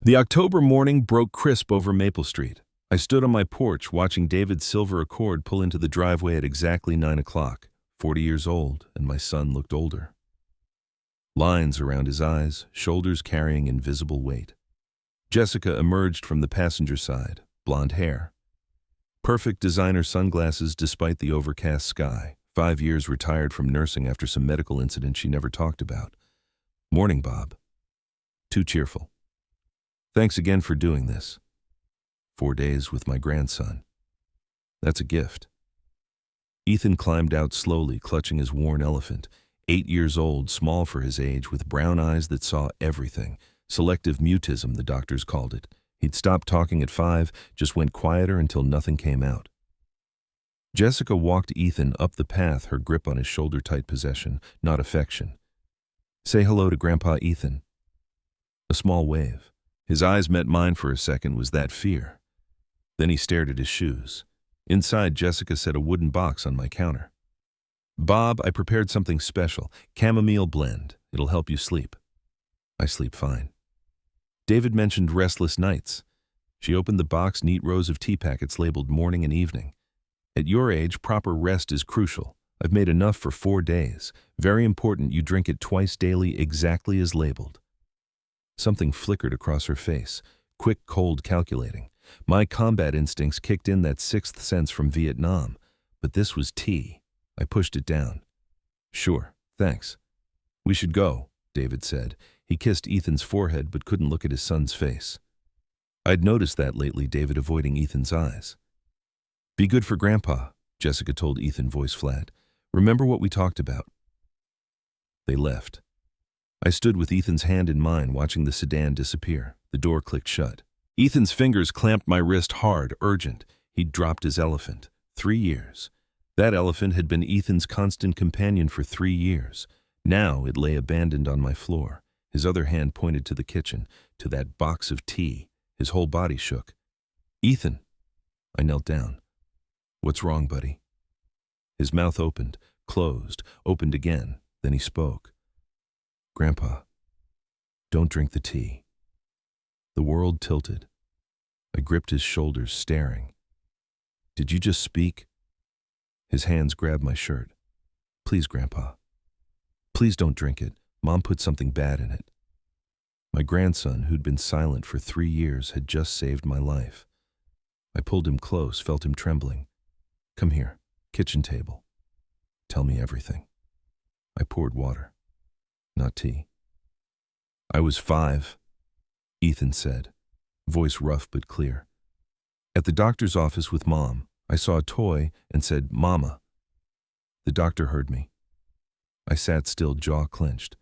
The October morning broke crisp over Maple Street. I stood on my porch watching David's silver Accord pull into the driveway at exactly 9 o'clock, 40 years old, and my son looked older. Lines around his eyes, shoulders carrying invisible weight. Jessica emerged from the passenger side, blonde hair. Perfect designer sunglasses despite the overcast sky. 5 years retired from nursing after some medical incident she never talked about. Morning, Bob. Too cheerful. Thanks again for doing this. 4 days with my grandson. That's a gift. Ethan climbed out slowly, clutching his worn elephant. 8 years old, small for his age, with brown eyes that saw everything. Selective mutism, the doctors called it. He'd stopped talking at 5, just went quieter until nothing came out. Jessica walked Ethan up the path, her grip on his shoulder-tight possession, not affection. Say hello to Grandpa Ethan. A small wave. His eyes met mine for a second. Was that fear? Then he stared at his shoes. Inside, Jessica set a wooden box on my counter. Bob, I prepared something special. Chamomile blend. It'll help you sleep. I sleep fine. David mentioned restless nights. She opened the box, neat rows of tea packets labeled morning and evening. At your age, proper rest is crucial. I've made enough for 4 days. Very important you drink it twice daily, exactly as labeled. Something flickered across her face, quick, cold, calculating. My combat instincts kicked in, that sixth sense from Vietnam. But this was tea. I pushed it down. Sure, thanks. We should go, David said. He kissed Ethan's forehead but couldn't look at his son's face. I'd noticed that lately, David avoiding Ethan's eyes. Be good for Grandpa, Jessica told Ethan, voice flat. Remember what we talked about. They left. I stood with Ethan's hand in mine, watching the sedan disappear. The door clicked shut. Ethan's fingers clamped my wrist hard, urgent. He'd dropped his elephant. 3 years. That elephant had been Ethan's constant companion for 3 years. Now it lay abandoned on my floor. His other hand pointed to the kitchen, to that box of tea. His whole body shook. Ethan. I knelt down. What's wrong, buddy? His mouth opened, closed, opened again. Then he spoke. Grandpa, don't drink the tea. The world tilted. I gripped his shoulders, staring. Did you just speak? His hands grabbed my shirt. Please, Grandpa. Please don't drink it. Mom put something bad in it. My grandson, who'd been silent for 3 years, had just saved my life. I pulled him close, felt him trembling. Come here, kitchen table. Tell me everything. I poured water, not tea. I was 5, Ethan said, voice rough but clear. At the doctor's office with Mom, I saw a toy and said, Mama. The doctor heard me. I sat still, jaw clenched.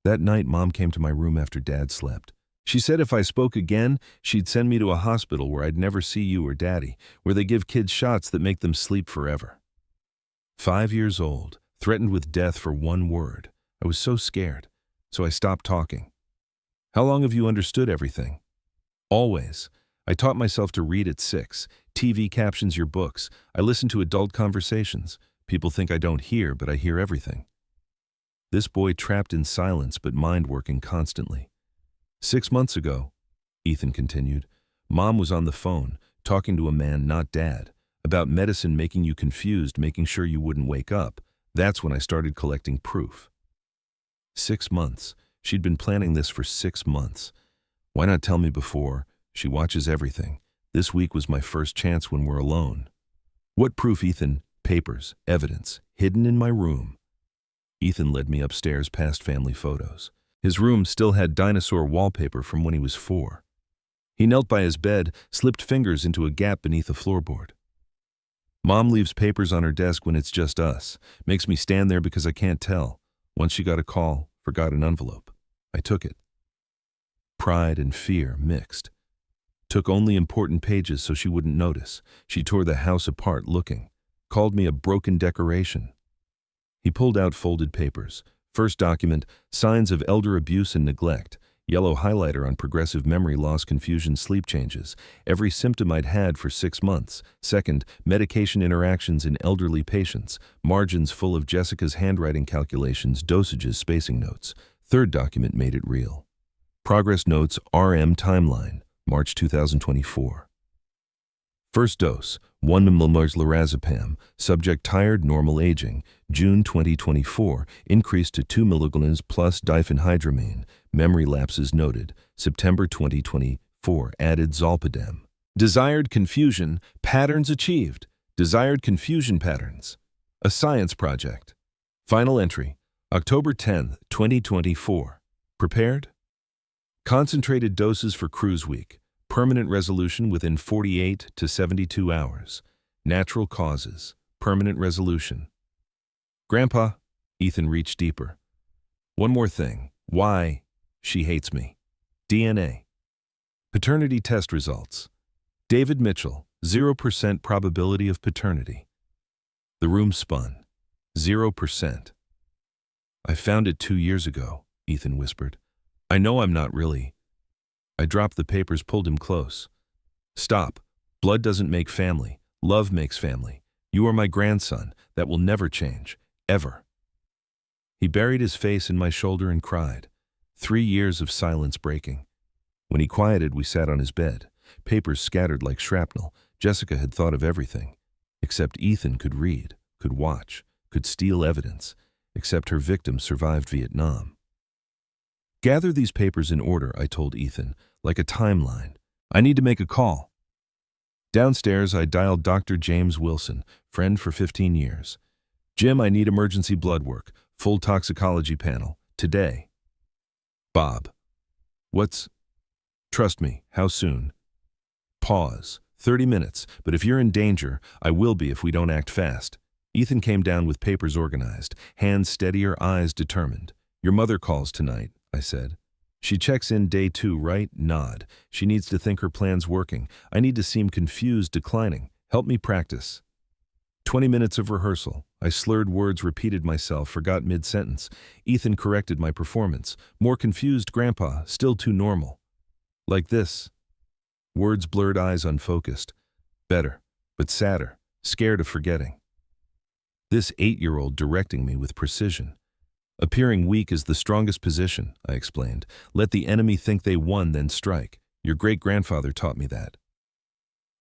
That night, Mom came to my room after Dad slept. She said if I spoke again, she'd send me to a hospital where I'd never see you or Daddy, where they give kids shots that make them sleep forever. 5 years old, threatened with death for one word. I was so scared, so I stopped talking. How long have you understood everything? Always. I taught myself to read at 6. TV captions your books. I listen to adult conversations. People think I don't hear, but I hear everything. This boy trapped in silence but mind working constantly. 6 months ago, Ethan continued, Mom was on the phone, talking to a man, not Dad, about medicine making you confused, making sure you wouldn't wake up. That's when I started collecting proof. 6 months. She'd been planning this for 6 months. Why not tell me before? She watches everything. This week was my first chance when we're alone. What proof, Ethan? Papers, evidence, hidden in my room. Ethan led me upstairs past family photos. His room still had dinosaur wallpaper from when he was 4. He knelt by his bed, slipped fingers into a gap beneath the floorboard. Mom leaves papers on her desk when it's just us. Makes me stand there because I can't tell. Once she got a call, forgot an envelope. I took it. Pride and fear mixed. Took only important pages so she wouldn't notice. She tore the house apart looking. Called me a broken decoration. He pulled out folded papers. First document, signs of elder abuse and neglect. Yellow highlighter on progressive memory loss, confusion, sleep changes. Every symptom I'd had for 6 months. Second, medication interactions in elderly patients. Margins full of Jessica's handwriting calculations, dosages, spacing notes. Third document made it real. Progress notes RM timeline, March 2024. First dose, 1 mmol lorazepam, subject tired, normal aging, June 2024, increased to 2 mg plus diphenhydramine, memory lapses noted, September 2024, added zolpidem. Desired confusion, patterns achieved. Desired confusion patterns. A science project. Final entry, October 10, 2024. Prepared? Concentrated doses for cruise week. Permanent resolution within 48 to 72 hours. Natural causes. Permanent resolution. Grandpa, Ethan reached deeper. One more thing. Why? She hates me. DNA. Paternity test results. David Mitchell, 0% probability of paternity. The room spun. 0%. I found it 2 years ago, Ethan whispered. I know I'm not really. I dropped the papers, pulled him close. Stop. Blood doesn't make family. Love makes family. You are my grandson. That will never change. Ever. He buried his face in my shoulder and cried. 3 years of silence breaking. When he quieted, we sat on his bed. Papers scattered like shrapnel. Jessica had thought of everything. Except Ethan could read, could watch, could steal evidence. Except her victim survived Vietnam. Gather these papers in order, I told Ethan, like a timeline. I need to make a call. Downstairs, I dialed Dr. James Wilson, friend for 15 years. Jim, I need emergency blood work, full toxicology panel, today. Bob. What's? Trust me, how soon? Pause. 30 minutes, but if you're in danger, I will be if we don't act fast. Ethan came down with papers organized, hands steadier, eyes determined. Your mother calls tonight, I said. She checks in day 2, right? Nod. She needs to think her plan's working. I need to seem confused, declining. Help me practice. 20 minutes of rehearsal. I slurred words, repeated myself, forgot mid-sentence. Ethan corrected my performance. More confused, Grandpa, still too normal. Like this. Words blurred, eyes unfocused. Better, but sadder, scared of forgetting. This 8-year-old directing me with precision. Appearing weak is the strongest position, I explained. Let the enemy think they won, then strike. Your great-grandfather taught me that.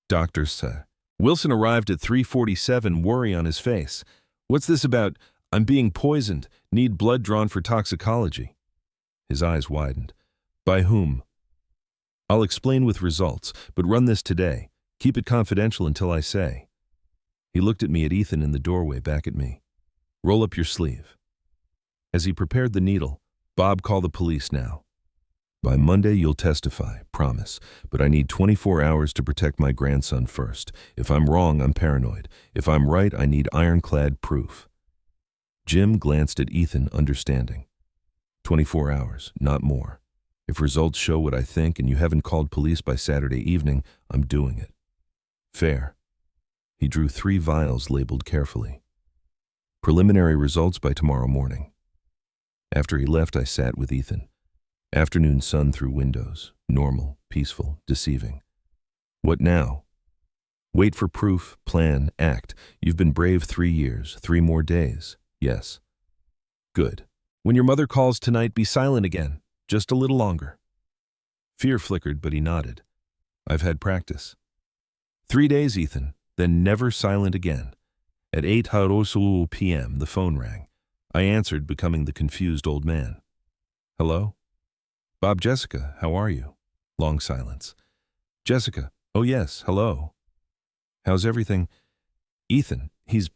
Doctor said. Wilson arrived at 3:47, worry on his face. What's this about? I'm being poisoned. Need blood drawn for toxicology. His eyes widened. By whom? I'll explain with results, but run this today. Keep it confidential until I say. He looked at me, at Ethan in the doorway, back at me. Roll up your sleeve. As he prepared the needle, Bob, call the police now. By Monday you'll testify, promise, but I need 24 hours to protect my grandson first. If I'm wrong, I'm paranoid. If I'm right, I need ironclad proof. Jim glanced at Ethan, understanding. 24 hours, not more. If results show what I think and you haven't called police by Saturday evening, I'm doing it. Fair. He drew 3 vials labeled carefully. Preliminary results by tomorrow morning. After he left, I sat with Ethan. Afternoon sun through windows. Normal, peaceful, deceiving. What now? Wait for proof, plan, act. You've been brave 3 years, 3 more days. Yes. Good. When your mother calls tonight, be silent again. Just a little longer. Fear flickered, but he nodded. I've had practice. 3 days, Ethan, then never silent again. At 8 p.m., the phone rang. I answered, becoming the confused old man. Hello? Bob, Jessica, how are you? Long silence. Jessica, oh yes, hello. How's everything? Ethan, he's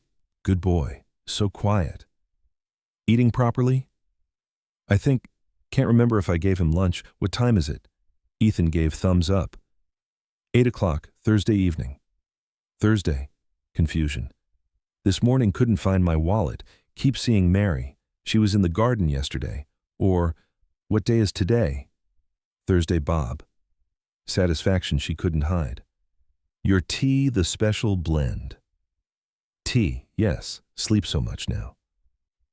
good boy, so quiet. Eating properly? I think, can't remember if I gave him lunch. What time is it? Ethan gave thumbs up. 8 o'clock, Thursday evening. Thursday. Confusion. This morning couldn't find my wallet. Keep seeing Mary. She was in the garden yesterday. Or, what day is today? Thursday, Bob. Satisfaction she couldn't hide. Your tea, the special blend. Tea, yes. Sleep so much now.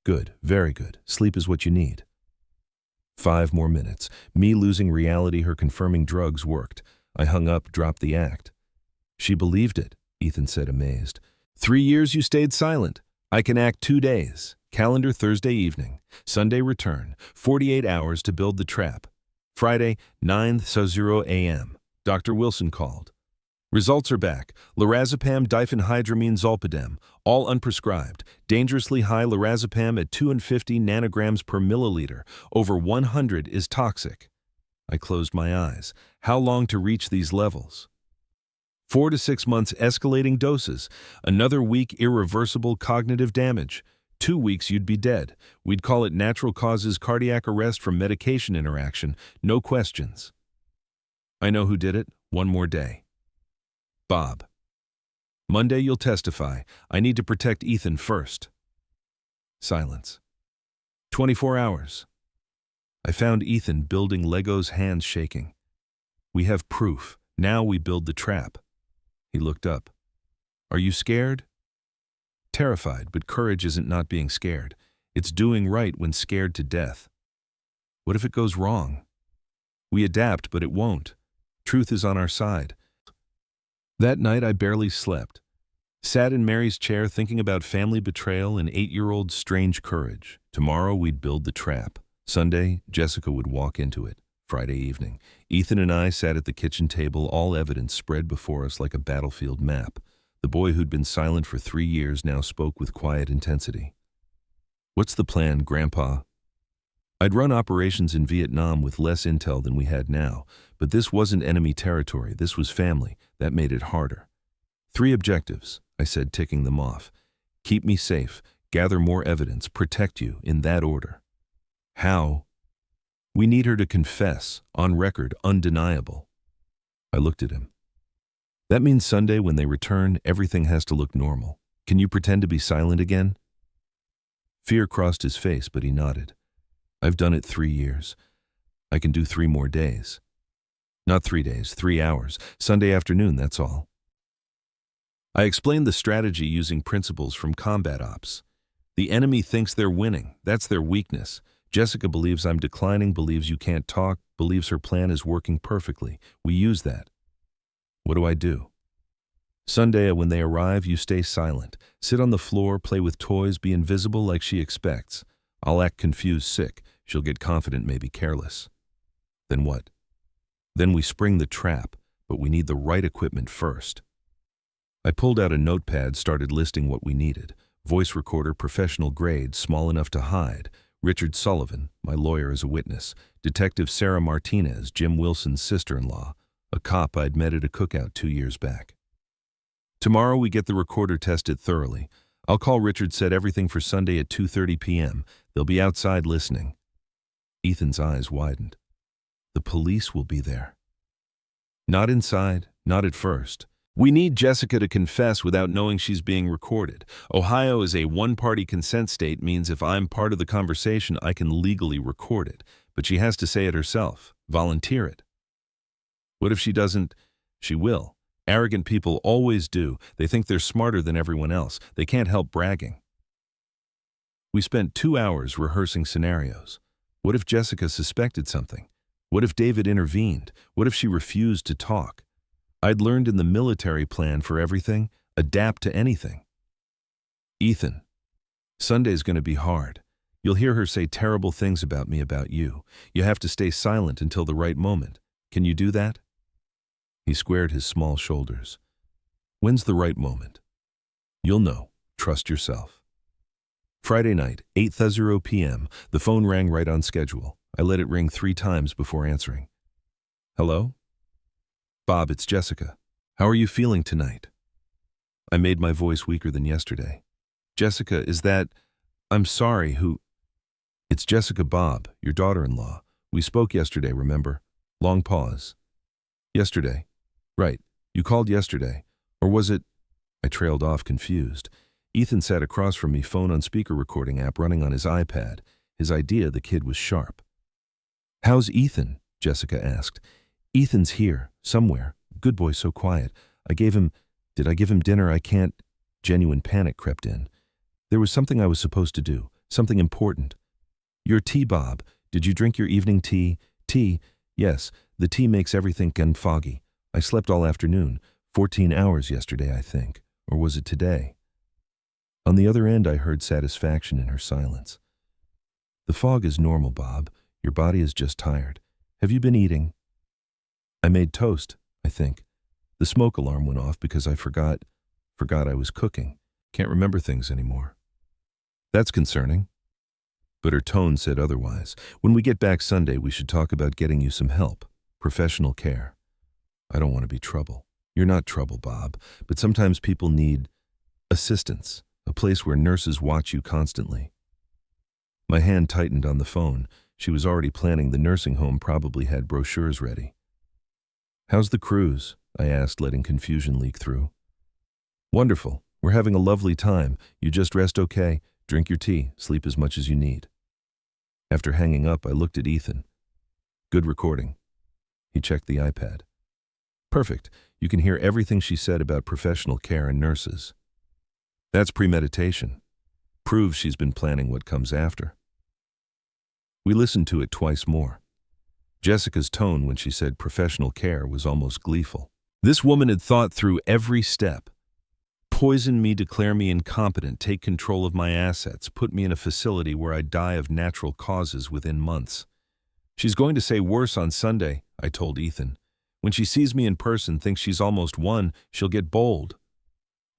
Good, very good. Sleep is what you need. 5 more minutes. Me losing reality, her confirming drugs worked. I hung up, dropped the act. She believed it, Ethan said, amazed. 3 years you stayed silent. I can act 2 days. Calendar Thursday evening. Sunday return. 48 hours to build the trap. Friday, 9:00 a.m. Dr. Wilson called. Results are back. Lorazepam diphenhydramine zolpidem, all unprescribed. Dangerously high lorazepam at 250 nanograms per milliliter. Over 100 is toxic. I closed my eyes. How long to reach these levels? 4 to 6 months escalating doses. Another week irreversible cognitive damage. 2 weeks you'd be dead. We'd call it natural causes cardiac arrest from medication interaction. No questions. I know who did it. One more day. Bob. Monday you'll testify. I need to protect Ethan first. Silence. 24 hours. I found Ethan building Legos, hands shaking. We have proof. Now we build the trap. He looked up. Are you scared? Terrified, but courage isn't not being scared. It's doing right when scared to death. What if it goes wrong? We adapt, but it won't. Truth is on our side. That night I barely slept. Sat in Mary's chair thinking about family betrayal and 8-year-old strange courage. Tomorrow we'd build the trap. Sunday, Jessica would walk into it. Friday evening, Ethan and I sat at the kitchen table, all evidence spread before us like a battlefield map. The boy who'd been silent for 3 years now spoke with quiet intensity. What's the plan, Grandpa? I'd run operations in Vietnam with less intel than we had now, but this wasn't enemy territory, this was family. That made it harder. 3 objectives, I said, ticking them off. Keep me safe, gather more evidence, protect you, in that order. How? We need her to confess, on record, undeniable. I looked at him. That means Sunday when they return, everything has to look normal. Can you pretend to be silent again? Fear crossed his face, but he nodded. I've done it 3 years. I can do 3 more days. Not 3 days, 3 hours. Sunday afternoon, that's all. I explained the strategy using principles from combat ops. The enemy thinks they're winning. That's their weakness. Jessica believes I'm declining, believes you can't talk, believes her plan is working perfectly. We use that. What do I do? Sunday, when they arrive, you stay silent. Sit on the floor, play with toys, be invisible like she expects. I'll act confused, sick. She'll get confident, maybe careless. Then what? Then we spring the trap, but we need the right equipment first. I pulled out a notepad, started listing what we needed. Voice recorder, professional grade, small enough to hide. Richard Sullivan, my lawyer as a witness. Detective Sarah Martinez, Jim Wilson's sister-in-law. A cop I'd met at a cookout 2 years back. Tomorrow we get the recorder tested thoroughly. I'll call Richard, set everything for Sunday at 2:30 p.m. They'll be outside listening. Ethan's eyes widened. The police will be there. Not inside, not at first. We need Jessica to confess without knowing she's being recorded. Ohio is a one-party consent state, means if I'm part of the conversation, I can legally record it. But she has to say it herself, volunteer it. What if she doesn't? She will. Arrogant people always do. They think they're smarter than everyone else. They can't help bragging. We spent 2 hours rehearsing scenarios. What if Jessica suspected something? What if David intervened? What if she refused to talk? I'd learned in the military plan for everything, adapt to anything. Ethan, Sunday's going to be hard. You'll hear her say terrible things about me, about you. You have to stay silent until the right moment. Can you do that? He squared his small shoulders. When's the right moment? You'll know. Trust yourself. Friday night, 8:30 p.m. The phone rang right on schedule. I let it ring 3 times before answering. Hello? Bob, it's Jessica. How are you feeling tonight? I made my voice weaker than yesterday. Jessica, is that... I'm sorry, who... It's Jessica, Bob, your daughter-in-law. We spoke yesterday, remember? Long pause. Yesterday. Right. You called yesterday. Or was it... I trailed off, confused. Ethan sat across from me, phone on speaker recording app running on his iPad. His idea, the kid was sharp. How's Ethan? Jessica asked. Ethan's here, somewhere. Good boy, so quiet. Did I give him dinner? I can't... Genuine panic crept in. There was something I was supposed to do, something important. Your tea, Bob. Did you drink your evening tea? Tea? Yes, the tea makes everything gone foggy. I slept all afternoon, 14 hours yesterday, I think. Or was it today? On the other end, I heard satisfaction in her silence. The fog is normal, Bob. Your body is just tired. Have you been eating? I made toast, I think. The smoke alarm went off because I forgot I was cooking. Can't remember things anymore. That's concerning. But her tone said otherwise. When we get back Sunday, we should talk about getting you some help. Professional care. I don't want to be trouble. You're not trouble, Bob, but sometimes people need assistance, a place where nurses watch you constantly. My hand tightened on the phone. She was already planning. The nursing home probably had brochures ready. How's the cruise? I asked, letting confusion leak through. Wonderful. We're having a lovely time. You just rest okay, drink your tea, sleep as much as you need. After hanging up, I looked at Ethan. Good recording. He checked the iPad. Perfect. You can hear everything she said about professional care and nurses. That's premeditation. Proves she's been planning what comes after. We listened to it twice more. Jessica's tone when she said professional care was almost gleeful. This woman had thought through every step. Poison me, declare me incompetent, take control of my assets, put me in a facility where I die of natural causes within months. She's going to say worse on Sunday, I told Ethan. When she sees me in person, thinks she's almost won, she'll get bold.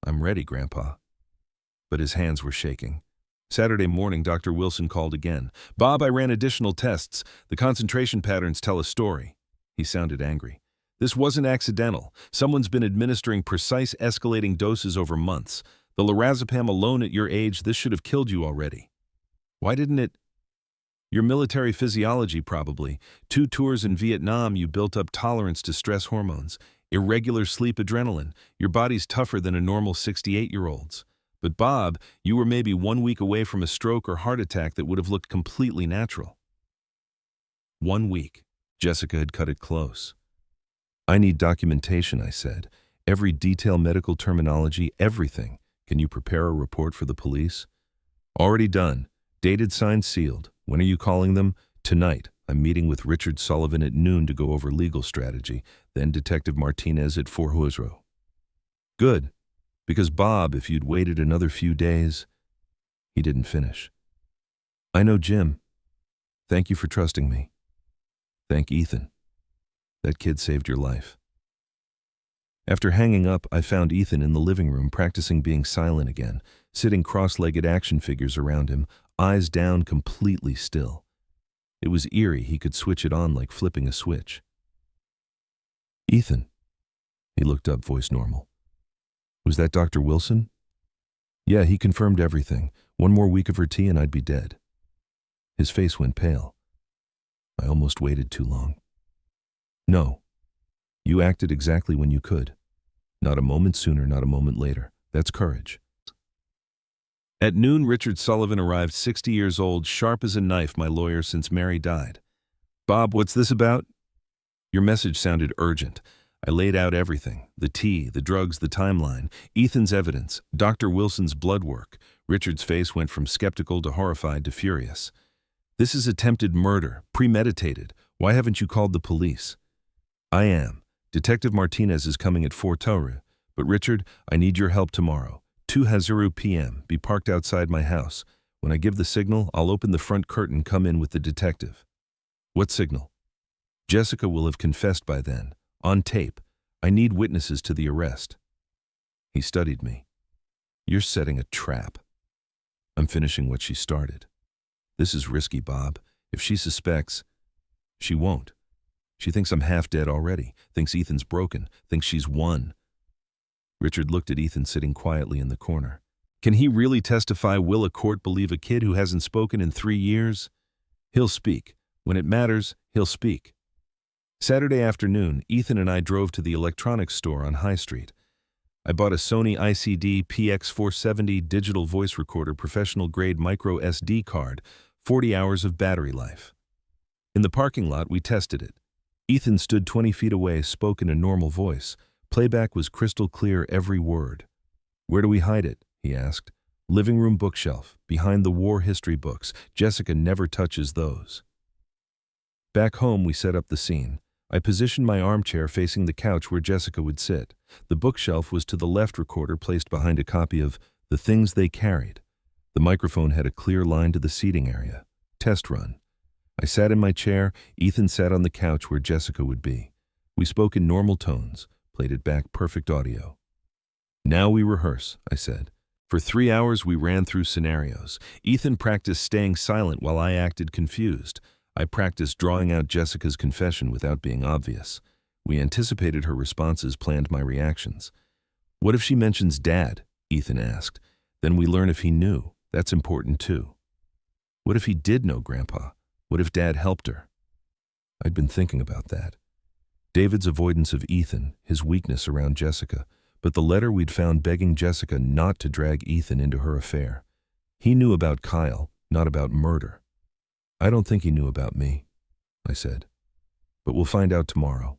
I'm ready, Grandpa. But his hands were shaking. Saturday morning, Dr. Wilson called again. Bob, I ran additional tests. The concentration patterns tell a story. He sounded angry. This wasn't accidental. Someone's been administering precise escalating doses over months. The lorazepam alone at your age, this should have killed you already. Why didn't it? Your military physiology, probably. 2 tours in Vietnam, you built up tolerance to stress hormones. Irregular sleep adrenaline. Your body's tougher than a normal 68-year-old's. But Bob, you were maybe 1 week away from a stroke or heart attack that would have looked completely natural. 1 week. Jessica had cut it close. I need documentation, I said. Every detail, medical terminology, everything. Can you prepare a report for the police? Already done. Dated, signed, sealed. When are you calling them? Tonight. I'm meeting with Richard Sullivan at noon to go over legal strategy, then Detective Martinez at 4 Huasro. Good. Because Bob, if you'd waited another few days... He didn't finish. I know Jim. Thank you for trusting me. Thank Ethan. That kid saved your life. After hanging up, I found Ethan in the living room practicing being silent again, sitting cross-legged action figures around him, eyes down, completely still. It was eerie. He could switch it on like flipping a switch. Ethan. He looked up, voice normal. Was that Dr. Wilson? Yeah, he confirmed everything. 1 more week of her tea and I'd be dead. His face went pale. I almost waited too long. No. You acted exactly when you could. Not a moment sooner, not a moment later. That's courage. At noon, Richard Sullivan arrived, 60 years old, sharp as a knife, my lawyer since Mary died. Bob, what's this about? Your message sounded urgent. I laid out everything. The tea, the drugs, the timeline, Ethan's evidence, Dr. Wilson's blood work. Richard's face went from skeptical to horrified to furious. This is attempted murder, premeditated. Why haven't you called the police? I am. Detective Martinez is coming at 4 Tauru. But Richard, I need your help tomorrow. 2 Hazuru p.m. Be parked outside my house. When I give the signal, I'll open the front curtain, come in with the detective. What signal? Jessica will have confessed by then. On tape. I need witnesses to the arrest. He studied me. You're setting a trap. I'm finishing what she started. This is risky, Bob. If she suspects, she won't. She thinks I'm half dead already, thinks Ethan's broken, thinks she's won. Richard looked at Ethan sitting quietly in the corner. Can he really testify? Will a court believe a kid who hasn't spoken in 3 years? He'll speak. When it matters, he'll speak. Saturday afternoon, Ethan and I drove to the electronics store on High Street. I bought a Sony ICD PX470 digital voice recorder, professional grade micro SD card, 40 hours of battery life. In the parking lot, we tested it. Ethan stood 20 feet away, spoke in a normal voice. Playback was crystal clear, every word. Where do we hide it? He asked. Living room bookshelf, behind the war history books. Jessica never touches those. Back home, we set up the scene. I positioned my armchair facing the couch where Jessica would sit. The bookshelf was to the left, recorder placed behind a copy of The Things They Carried. The microphone had a clear line to the seating area. Test run. I sat in my chair, Ethan sat on the couch where Jessica would be. We spoke in normal tones, played it back perfect audio. Now we rehearse, I said. For 3 hours we ran through scenarios. Ethan practiced staying silent while I acted confused. I practiced drawing out Jessica's confession without being obvious. We anticipated her responses, planned my reactions. What if she mentions Dad? Ethan asked. Then we learn if he knew. That's important too. What if he did know Grandpa? What if Dad helped her? I'd been thinking about that. David's avoidance of Ethan, his weakness around Jessica, but the letter we'd found begging Jessica not to drag Ethan into her affair. He knew about Kyle, not about murder. I don't think he knew about me, I said. But we'll find out tomorrow.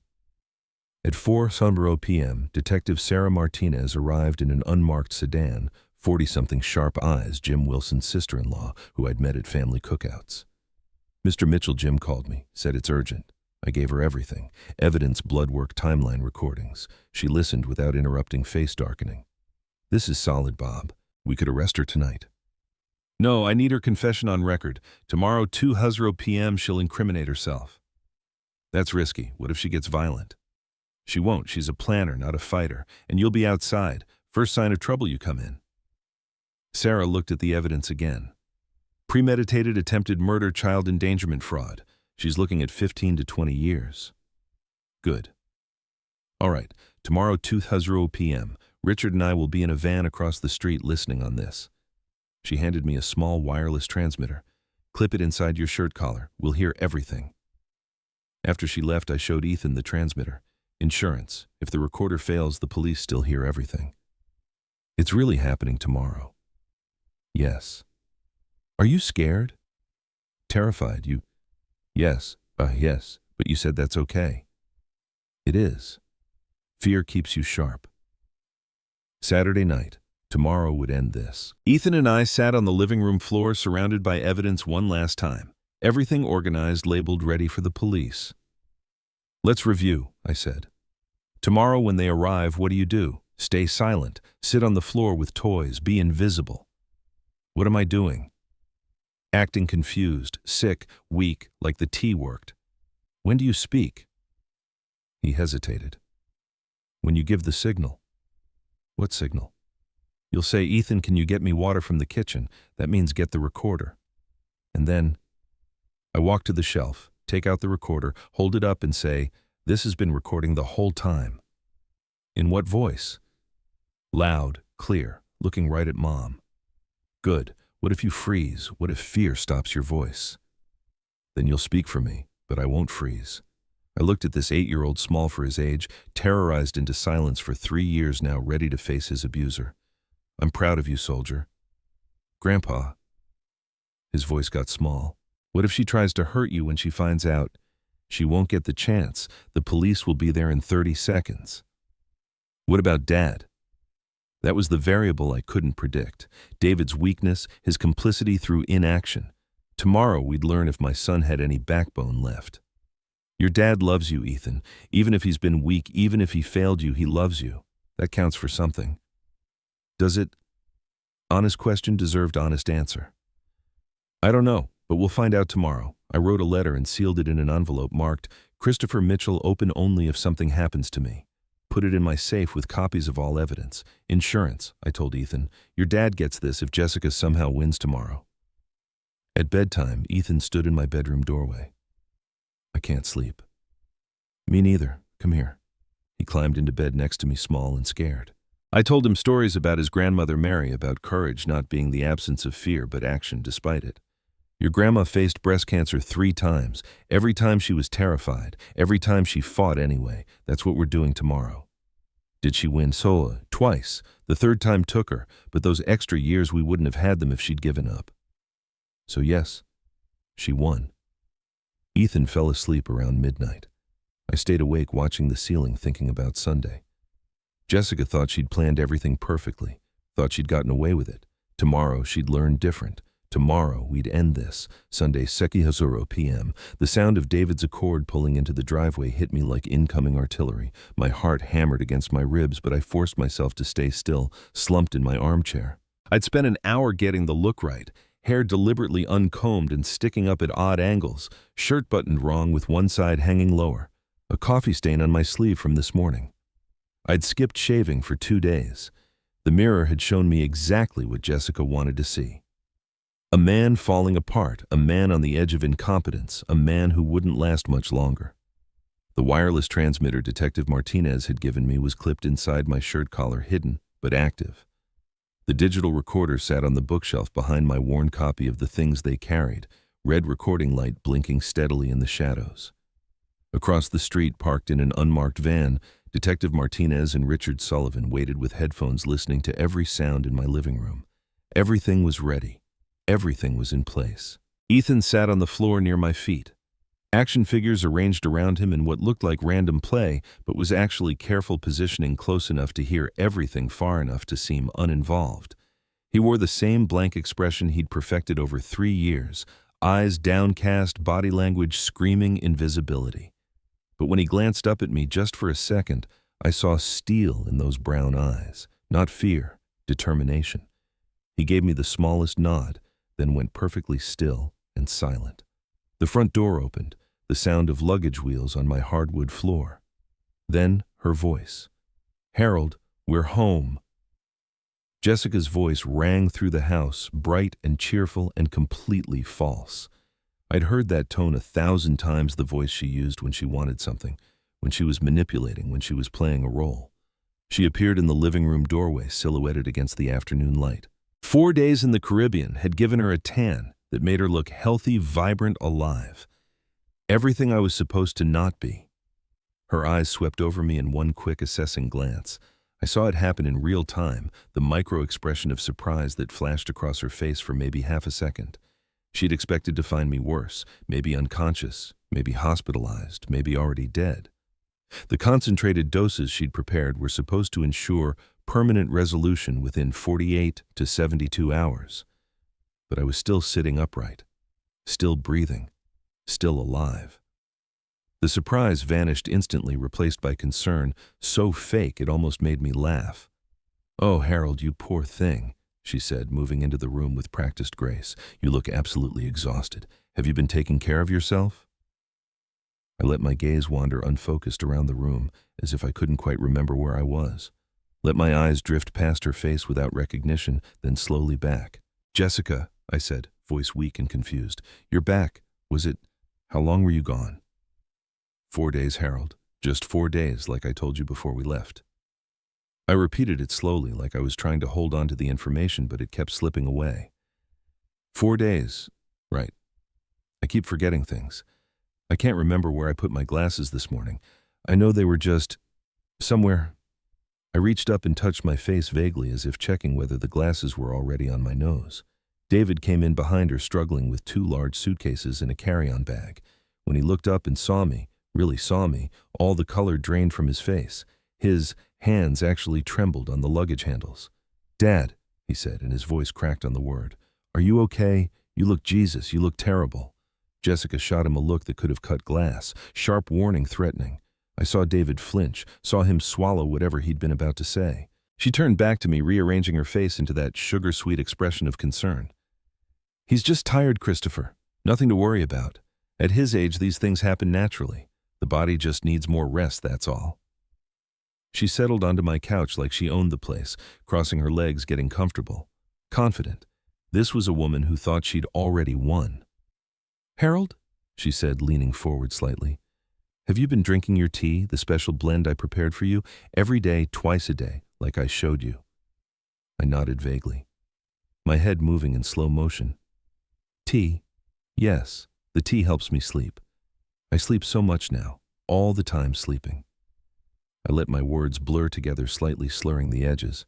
At 4:00 p.m., Detective Sarah Martinez arrived in an unmarked sedan, 40-something Sharp Eyes, Jim Wilson's sister-in-law, who I'd met at family cookouts. Mr. Mitchell, Jim called me, said it's urgent. I gave her everything, evidence, blood work, timeline recordings. She listened without interrupting, face darkening. This is solid, Bob. We could arrest her tonight. No, I need her confession on record. Tomorrow, 2:00 p.m., she'll incriminate herself. That's risky. What if she gets violent? She won't. She's a planner, not a fighter. And you'll be outside. First sign of trouble, you come in. Sarah looked at the evidence again. Premeditated attempted murder, child endangerment fraud. She's looking at 15 to 20 years. Good. All right, tomorrow 2:00 p.m., Richard and I will be in a van across the street listening on this. She handed me a small wireless transmitter. Clip it inside your shirt collar. We'll hear everything. After she left, I showed Ethan the transmitter. Insurance. If the recorder fails, the police still hear everything. It's really happening tomorrow. Yes. Are you scared? Terrified, you... Yes, yes, but you said that's okay. It is. Fear keeps you sharp. Saturday night. Tomorrow would end this. Ethan and I sat on the living room floor surrounded by evidence one last time. Everything organized, labeled, ready for the police. Let's review, I said. Tomorrow when they arrive, what do? Stay silent, sit on the floor with toys, be invisible. What am I doing? Acting confused, sick, weak, like the tea worked. When do you speak? He hesitated. When you give the signal. What signal? You'll say, Ethan, can you get me water from the kitchen? That means get the recorder. And then I walk to the shelf, take out the recorder, hold it up and say, this has been recording the whole time. In what voice? Loud, clear, looking right at Mom. Good. What if you freeze? What if fear stops your voice? Then you'll speak for me, but I won't freeze. I looked at this 8-year-old, small for his age, terrorized into silence for 3 years now, ready to face his abuser. I'm proud of you, soldier. Grandpa. His voice got small. What if she tries to hurt you when she finds out? She won't get the chance. The police will be there in 30 seconds. What about Dad? That was the variable I couldn't predict. David's weakness, his complicity through inaction. Tomorrow we'd learn if my son had any backbone left. Your dad loves you, Ethan. Even if he's been weak, even if he failed you, he loves you. That counts for something. Does it? Honest question deserved honest answer. I don't know, but we'll find out tomorrow. I wrote a letter and sealed it in an envelope marked, Christopher Mitchell, open only if something happens to me. Put it in my safe with copies of all evidence. Insurance, I told Ethan. Your dad gets this if Jessica somehow wins tomorrow. At bedtime, Ethan stood in my bedroom doorway. I can't sleep. Me neither. Come here. He climbed into bed next to me, small and scared. I told him stories about his grandmother Mary, about courage not being the absence of fear but action despite it. Your grandma faced breast cancer 3 times. Every time she was terrified. Every time she fought anyway. That's what we're doing tomorrow. Did she win? So, twice. The 3rd time took her, but those extra years we wouldn't have had them if she'd given up. So yes, she won. Ethan fell asleep around midnight. I stayed awake watching the ceiling, thinking about Sunday. Jessica thought she'd planned everything perfectly, thought she'd gotten away with it. Tomorrow she'd learn different. Tomorrow we'd end this. Sunday, 2:00 p.m. The sound of David's Accord pulling into the driveway hit me like incoming artillery. My heart hammered against my ribs, but I forced myself to stay still, slumped in my armchair. I'd spent an hour getting the look right. hair deliberately uncombed and sticking up at odd angles, shirt buttoned wrong with one side hanging lower, a coffee stain on my sleeve from this morning. I'd skipped shaving for 2 days. The mirror had shown me exactly what Jessica wanted to see. A man falling apart, a man on the edge of incompetence, a man who wouldn't last much longer. The wireless transmitter Detective Martinez had given me was clipped inside my shirt collar, hidden, but active. The digital recorder sat on the bookshelf behind my worn copy of The Things They Carried, red recording light blinking steadily in the shadows. Across the street, parked in an unmarked van, Detective Martinez and Richard Sullivan waited with headphones listening to every sound in my living room. Everything was ready. Everything was in place. Ethan sat on the floor near my feet. Action figures arranged around him in what looked like random play, but was actually careful positioning close enough to hear everything far enough to seem uninvolved. He wore the same blank expression he'd perfected over 3 years, eyes downcast, body language screaming invisibility. But when he glanced up at me just for a second, I saw steel in those brown eyes, not fear, determination. He gave me the smallest nod, then went perfectly still and silent. The front door opened, the sound of luggage wheels on my hardwood floor. Then her voice. "Harold, we're home." Jessica's voice rang through the house, bright and cheerful and completely false. I'd heard that tone 1,000 times, the voice she used when she wanted something, when she was manipulating, when she was playing a role. She appeared in the living room doorway, silhouetted against the afternoon light. 4 days in the Caribbean had given her a tan that made her look healthy, vibrant, alive. Everything I was supposed to not be. Her eyes swept over me in one quick assessing glance. I saw it happen in real time, the micro-expression of surprise that flashed across her face for maybe half a second. She'd expected to find me worse, maybe unconscious, maybe hospitalized, maybe already dead. The concentrated doses she'd prepared were supposed to ensure permanent resolution within 48 to 72 hours. But I was still sitting upright, still breathing, still alive. The surprise vanished instantly, replaced by concern, so fake it almost made me laugh. "Oh, Harold, you poor thing," she said, moving into the room with practiced grace. "You look absolutely exhausted. Have you been taking care of yourself?" I let my gaze wander unfocused around the room, as if I couldn't quite remember where I was. Let my eyes drift past her face without recognition, then slowly back. "Jessica," I said, voice weak and confused. "You're back. How long were you gone?" 4 days, Harold. Just 4 days, like I told you before we left." I repeated it slowly, like I was trying to hold on to the information, but it kept slipping away. 4 days. Right. I keep forgetting things. I can't remember where I put my glasses this morning. I know they were just somewhere. I reached up and touched my face vaguely, as if checking whether the glasses were already on my nose. David came in behind her, struggling with 2 large suitcases and a carry-on bag. When he looked up and saw me, really saw me, all the color drained from his face. His hands actually trembled on the luggage handles. "Dad," he said, and his voice cracked on the word. "Are you okay? You look you look terrible." Jessica shot him a look that could have cut glass, sharp warning, threatening. I saw David flinch, saw him swallow whatever he'd been about to say. She turned back to me, rearranging her face into that sugar-sweet expression of concern. "He's just tired, Christopher. Nothing to worry about. At his age, these things happen naturally. The body just needs more rest, that's all." She settled onto my couch like she owned the place, crossing her legs, getting comfortable. Confident. This was a woman who thought she'd already won. "Harold," she said, leaning forward slightly, "have you been drinking your tea, the special blend I prepared for you, every day, twice a day, like I showed you?" I nodded vaguely, my head moving in slow motion. "Tea? Yes, the tea helps me sleep. I sleep so much now, all the time sleeping." I let my words blur together, slightly slurring the edges.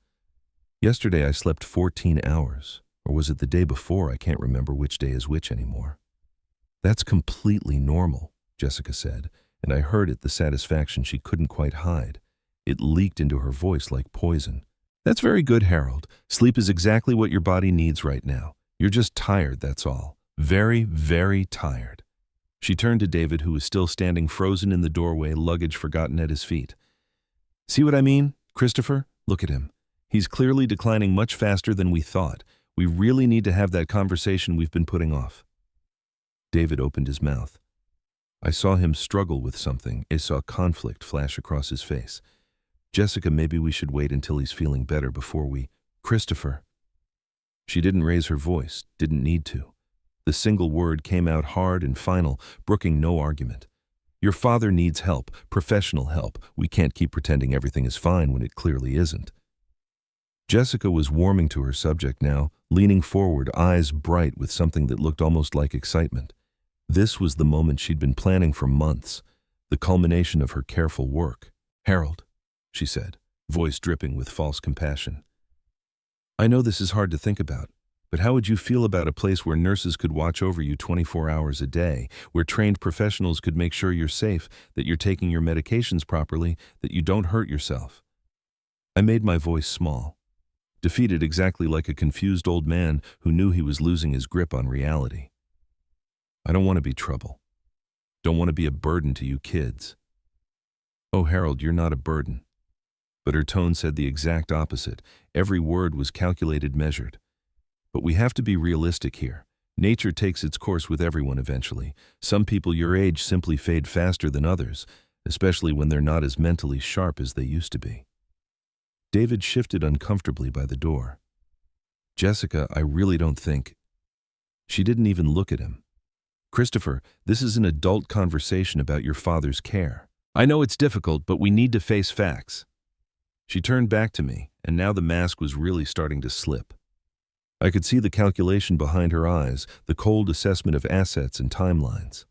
"Yesterday I slept 14 hours, or was it the day before? I can't remember which day is which anymore." "That's completely normal," Jessica said, and I heard it, the satisfaction she couldn't quite hide. It leaked into her voice like poison. "That's very good, Harold. Sleep is exactly what your body needs right now. You're just tired, that's all. Very, very tired." She turned to David, who was still standing frozen in the doorway, luggage forgotten at his feet. "See what I mean, Christopher? Look at him. He's clearly declining much faster than we thought. We really need to have that conversation we've been putting off. David opened his mouth. I saw him struggle with something. I saw conflict flash across his face. Jessica, maybe we should wait until he's feeling better before we... Christopher. She didn't raise her voice, didn't need to. The single word came out hard and final, brooking no argument. Your father needs help, professional help. We can't keep pretending everything is fine when it clearly isn't. Jessica was warming to her subject now, leaning forward, eyes bright with something that looked almost like excitement. This was the moment she'd been planning for months, the culmination of her careful work. Harold, she said, voice dripping with false compassion. I know this is hard to think about, but how would you feel about a place where nurses could watch over you 24 hours a day, where trained professionals could make sure you're safe, that you're taking your medications properly, that you don't hurt yourself? I made my voice small, defeated exactly like a confused old man who knew he was losing his grip on reality. I don't want to be trouble. Don't want to be a burden to you kids. Oh, Harold, you're not a burden. But her tone said the exact opposite. Every word was calculated, measured. But we have to be realistic here. Nature takes its course with everyone eventually. Some people your age simply fade faster than others, especially when they're not as mentally sharp as they used to be. David shifted uncomfortably by the door. Jessica, I really don't think... She didn't even look at him. Christopher, this is an adult conversation about your father's care. I know it's difficult, but we need to face facts. She turned back to me, and now the mask was really starting to slip. I could see the calculation behind her eyes, the cold assessment of assets and timelines.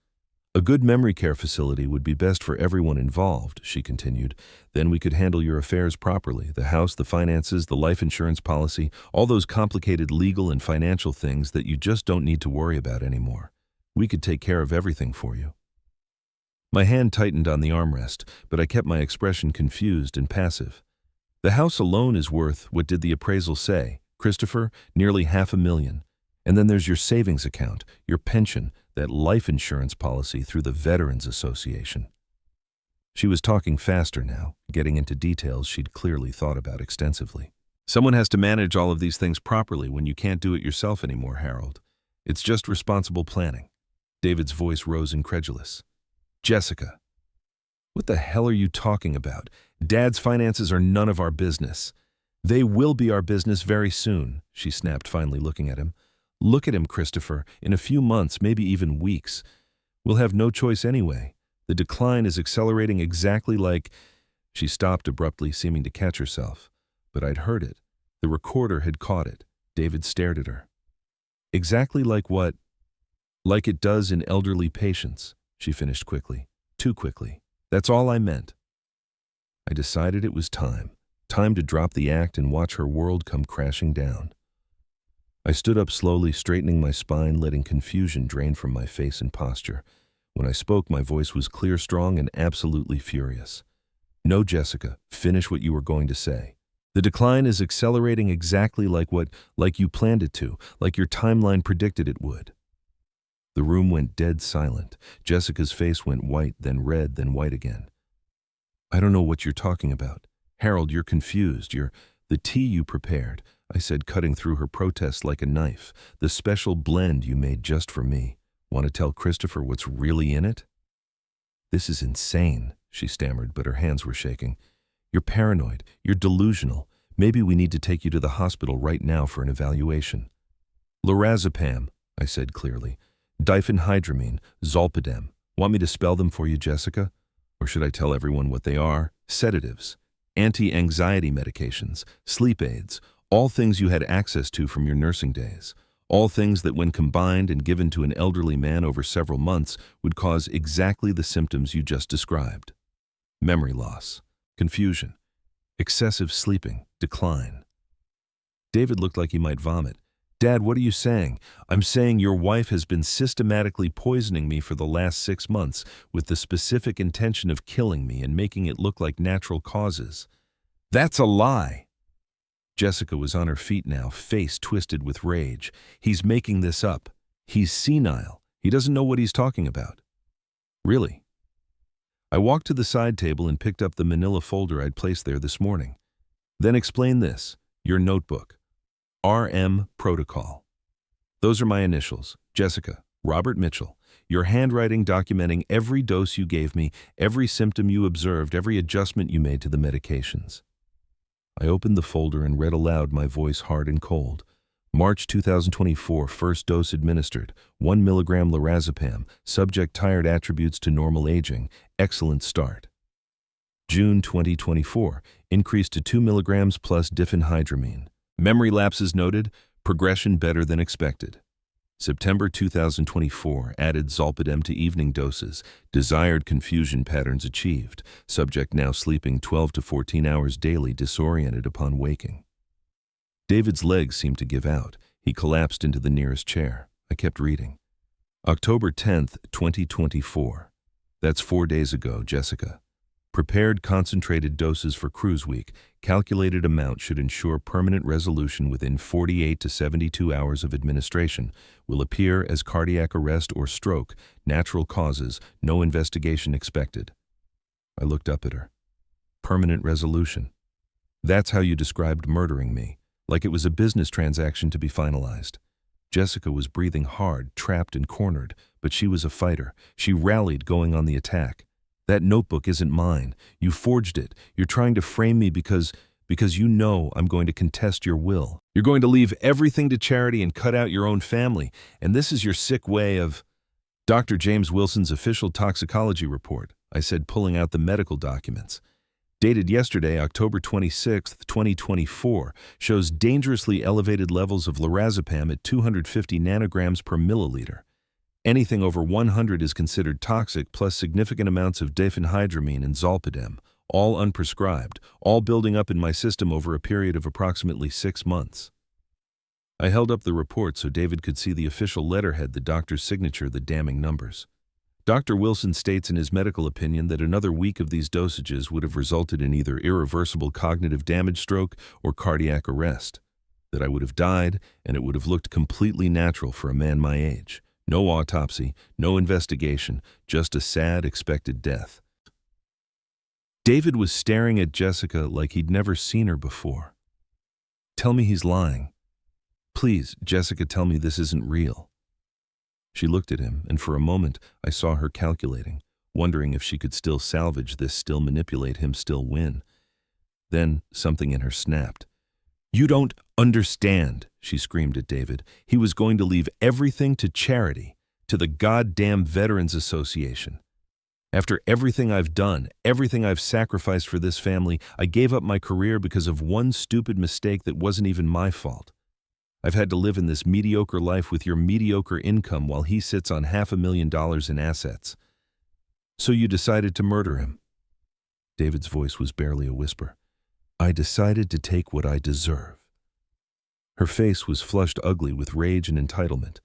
A good memory care facility would be best for everyone involved, she continued. Then we could handle your affairs properly, the house, the finances, the life insurance policy, all those complicated legal and financial things that you just don't need to worry about anymore. We could take care of everything for you. My hand tightened on the armrest, but I kept my expression confused and passive. The house alone is worth, what did the appraisal say, Christopher? Nearly $500,000. And then there's your savings account, your pension, that life insurance policy through the Veterans Association. She was talking faster now, getting into details she'd clearly thought about extensively. Someone has to manage all of these things properly when you can't do it yourself anymore, Harold. It's just responsible planning. David's voice rose incredulous. Jessica, what the hell are you talking about? Dad's finances are none of our business. They will be our business very soon, she snapped, finally looking at him. Look at him, Christopher. In a few months, maybe even weeks. We'll have no choice anyway. The decline is accelerating exactly like... She stopped abruptly, seeming to catch herself. But I'd heard it. The recorder had caught it. David stared at her. Exactly like what? Like it does in elderly patients, she finished quickly. Too quickly. That's all I meant. I decided it was time. Time to drop the act and watch her world come crashing down. I stood up slowly, straightening my spine, letting confusion drain from my face and posture. When I spoke, my voice was clear, strong, and absolutely furious. No, Jessica, finish what you were going to say. The decline is accelerating exactly like you planned it to, like your timeline predicted it would. The room went dead silent. Jessica's face went white, then red, then white again. I don't know what you're talking about. Harold, you're confused. The tea you prepared, I said, cutting through her protest like a knife. The special blend you made just for me. Want to tell Christopher what's really in it? This is insane, she stammered, but her hands were shaking. You're paranoid. You're delusional. Maybe we need to take you to the hospital right now for an evaluation. Lorazepam, I said clearly. Diphenhydramine, Zolpidem. Want me to spell them for you, Jessica? Or should I tell everyone what they are? Sedatives, anti-anxiety medications, sleep aids, all things you had access to from your nursing days. All things that, when combined and given to an elderly man over several months, would cause exactly the symptoms you just described. Memory loss, confusion, excessive sleeping, decline. David looked like he might vomit. Dad, what are you saying? I'm saying your wife has been systematically poisoning me for the last 6 months with the specific intention of killing me and making it look like natural causes. That's a lie. Jessica was on her feet now, face twisted with rage. He's making this up. He's senile. He doesn't know what he's talking about. Really? I walked to the side table and picked up the manila folder I'd placed there this morning. Then explain this, your notebook. RM Protocol. Those are my initials. Jessica, Robert Mitchell. Your handwriting documenting every dose you gave me, every symptom you observed, every adjustment you made to the medications. I opened the folder and read aloud, my voice hard and cold. March 2024, first dose administered, 1 milligram lorazepam, subject tired, attributes to normal aging, excellent start. June 2024, increased to 2 milligrams plus diphenhydramine. Memory lapses noted, progression better than expected. September 2024, added zolpidem to evening doses, desired confusion patterns achieved, subject now sleeping 12 to 14 hours daily, disoriented upon waking. David's legs seemed to give out. He collapsed into the nearest chair. I kept reading. October 10th, 2024. That's 4 days ago, Jessica. Prepared concentrated doses for cruise week. Calculated amount should ensure permanent resolution within 48 to 72 hours of administration. Will appear as cardiac arrest or stroke. Natural causes. No investigation expected. I looked up at her. Permanent resolution. That's how you described murdering me. Like it was a business transaction to be finalized. Jessica was breathing hard, trapped and cornered, but she was a fighter. She rallied, going on the attack. That notebook isn't mine. You forged it. You're trying to frame me because you know I'm going to contest your will. You're going to leave everything to charity and cut out your own family. And this is your sick way of... Dr. James Wilson's official toxicology report, I said, pulling out the medical documents. Dated yesterday, October 26, 2024, shows dangerously elevated levels of lorazepam at 250 nanograms per milliliter. Anything over 100 is considered toxic, plus significant amounts of diphenhydramine and zolpidem, all unprescribed, all building up in my system over a period of approximately 6 months. I held up the report so David could see the official letterhead, the doctor's signature, the damning numbers. Dr. Wilson states in his medical opinion that another week of these dosages would have resulted in either irreversible cognitive damage, stroke, or cardiac arrest. That I would have died, and it would have looked completely natural for a man my age. No autopsy, no investigation, just a sad, expected death. David was staring at Jessica like he'd never seen her before. Tell me he's lying. Please, Jessica, tell me this isn't real. She looked at him, and for a moment I saw her calculating, wondering if she could still salvage this, still manipulate him, still win. Then something in her snapped. You don't understand, she screamed at David. He was going to leave everything to charity, to the goddamn Veterans Association. After everything I've done, everything I've sacrificed for this family, I gave up my career because of one stupid mistake that wasn't even my fault. I've had to live in this mediocre life with your mediocre income while he sits on $500,000 in assets. So you decided to murder him. David's voice was barely a whisper. I decided to take what I deserve. Her face was flushed ugly with rage and entitlement.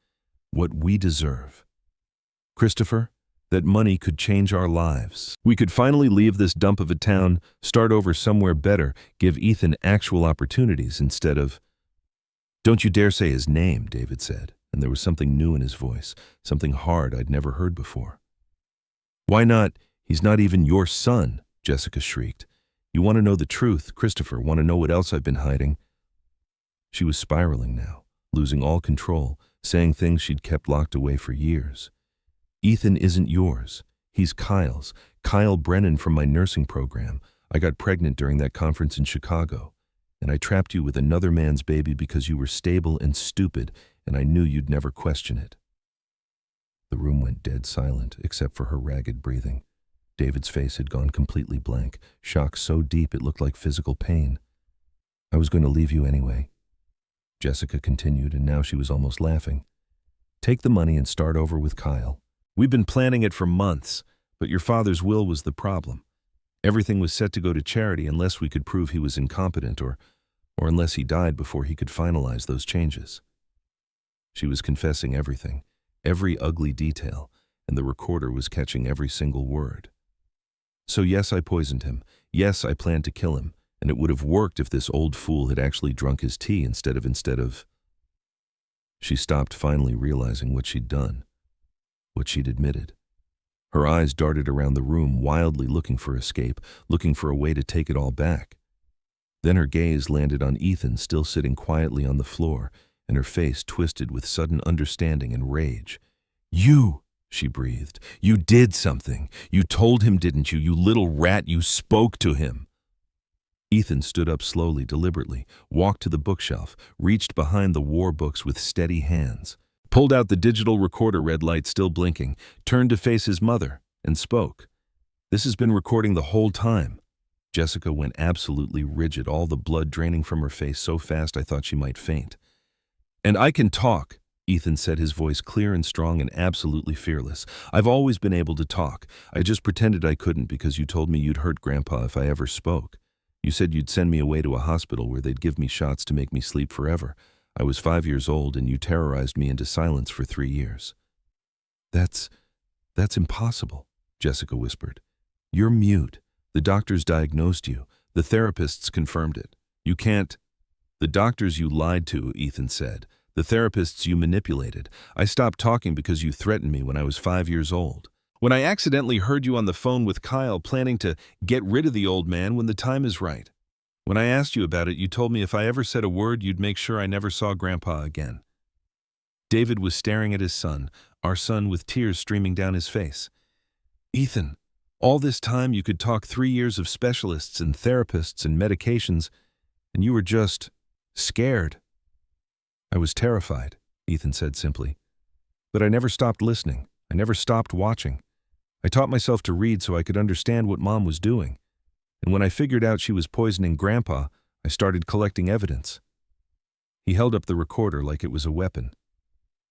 What we deserve. Christopher, that money could change our lives. We could finally leave this dump of a town, start over somewhere better, give Ethan actual opportunities instead of... Don't you dare say his name, David said, and there was something new in his voice, something hard I'd never heard before. Why not? He's not even your son, Jessica shrieked. You want to know the truth, Christopher, want to know what else I've been hiding? She was spiraling now, losing all control, saying things she'd kept locked away for years. Ethan isn't yours. He's Kyle's. Kyle Brennan from my nursing program. I got pregnant during that conference in Chicago. And I trapped you with another man's baby because you were stable and stupid, and I knew you'd never question it. The room went dead silent, except for her ragged breathing. David's face had gone completely blank, shock so deep it looked like physical pain. I was going to leave you anyway. Jessica continued, and now she was almost laughing. Take the money and start over with Kyle. We've been planning it for months, but your father's will was the problem. Everything was set to go to charity unless we could prove he was incompetent or unless he died before he could finalize those changes. She was confessing everything, every ugly detail, and the recorder was catching every single word. So yes, I poisoned him. Yes, I planned to kill him, and it would have worked if this old fool had actually drunk his tea instead of... She stopped, finally realizing what she'd done, what she'd admitted. Her eyes darted around the room, wildly looking for escape, looking for a way to take it all back. Then her gaze landed on Ethan still sitting quietly on the floor, and her face twisted with sudden understanding and rage. "You!" she breathed. "You did something. You told him, didn't you? You little rat, you spoke to him." Ethan stood up slowly, deliberately, walked to the bookshelf, reached behind the war books with steady hands, pulled out the digital recorder, red light still blinking, turned to face his mother, and spoke. "This has been recording the whole time." Jessica went absolutely rigid, all the blood draining from her face so fast I thought she might faint. "And I can talk," Ethan said, his voice clear and strong and absolutely fearless. "I've always been able to talk. I just pretended I couldn't because you told me you'd hurt Grandpa if I ever spoke. You said you'd send me away to a hospital where they'd give me shots to make me sleep forever. I was 5 years old and you terrorized me into silence for 3 years." That's impossible," Jessica whispered. "You're mute. The doctors diagnosed you. The therapists confirmed it. You can't—" "The doctors you lied to," Ethan said. "The therapists you manipulated. I stopped talking because you threatened me when I was 5 years old. When I accidentally heard you on the phone with Kyle planning to get rid of the old man when the time is right. When I asked you about it, you told me if I ever said a word, you'd make sure I never saw Grandpa again." David was staring at his son, our son, with tears streaming down his face. "Ethan, all this time you could talk 3 years of specialists and therapists and medications, and you were just scared." "I was terrified," Ethan said simply. "But I never stopped listening. I never stopped watching. I taught myself to read so I could understand what Mom was doing. And when I figured out she was poisoning Grandpa, I started collecting evidence." He held up the recorder like it was a weapon.